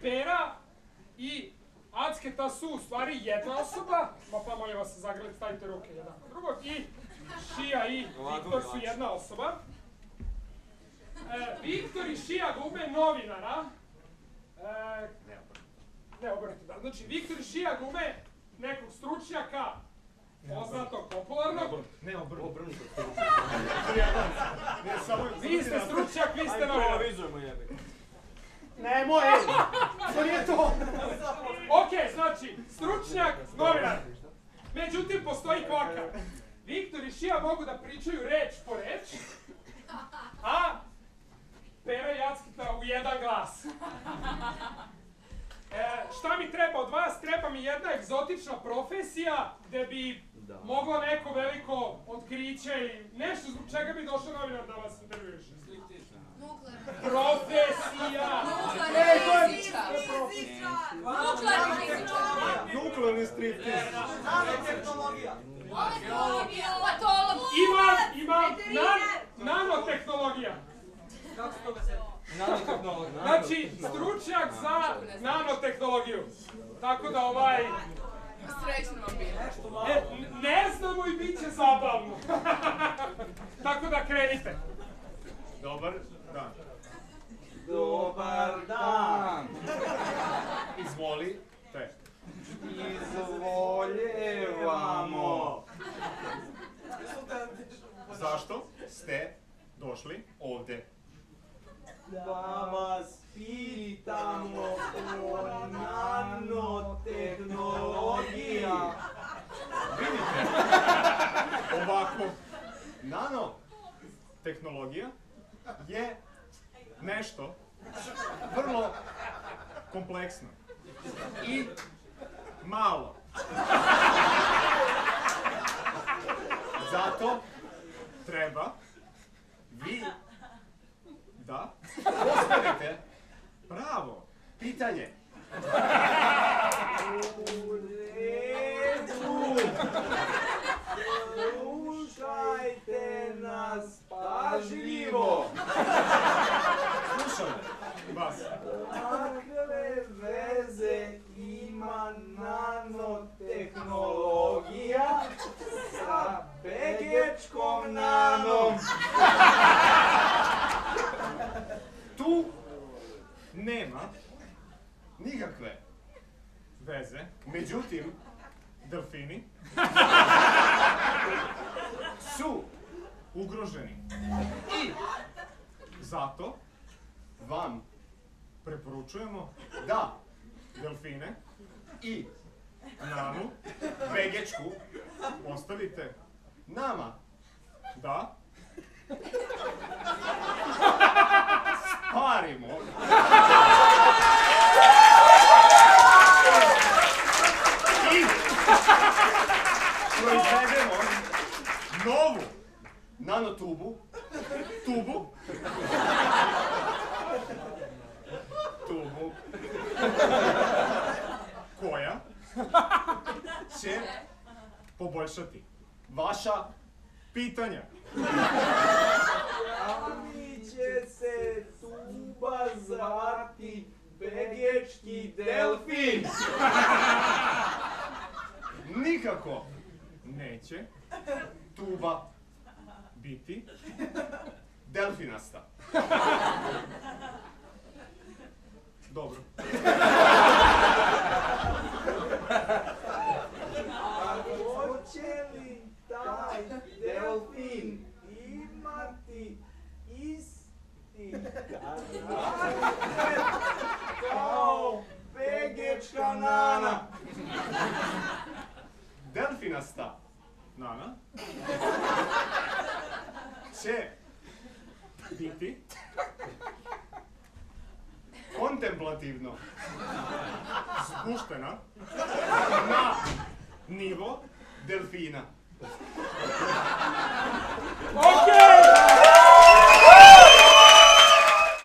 Pera i Acketa su u stvari jedna osoba, pa molim vas zagrlite, stavite ruke jedan kod drugog, i Šija i Viktor su jedna osoba. Viktor i Šija glube novinara. Ne, obrnuto, da. Znači, Viktor i Šija glube nekog stručnjaka, poznatog, popularnog. Ne, obrnuto. Vi ste stručnjak, vi ste novinar. Nemoj, to nije to. Ok, znači, stručnjak, novinar. Međutim, postoji kvaka. Viktor i Šija mogu da pričaju reč po reč, a Pera i Acketa u jedan glas. Šta mi treba od vas? Treba mi jedna egzotična profesija gde bi moglo neko veliko otkriće ili nešto zbog čega bi došao novinar da vas intervjuiše. Profesija! Nuklearni striptiz. Nanotehnologija. Imam nanotehnologija. Nanotehnologija. Znači, stručnjak za nanotehnologiju. Tako da Srećno vam bilo. ne znamo i bit će zabavno. Tako da krenite. Dobar dan. Dobar dan. Izvolite. Izvoljevamo. Zašto ste došli ovde? Da vas pitamo o nanotehnologiji. Vidite, ovako, nanotehnologija je nešto vrlo kompleksno i malo. Zato treba vi da postavite pravo pitanje. U redu. Slušajte nas pažljivo. Slušam vas. Kakve veze ima nanotehnologija sa begečkom nanom? Tu nema nikakve veze, međutim, delfini su ugroženi. I zato vam preporučujemo da delfine i nanu, begečku, ostavite nama da sparimo i proizvedemo novu nanotubu, koja će poboljšati vaša pitanja. Ali će se tuba zvati begečki delfin. Nikako neće tuba biti delfinasta. Dobro. A hoće li taj delfin imati isti karakter kao begečka nana? Delfinasta nana će biti kontemplativno spuštena na nivo delfina. Ok!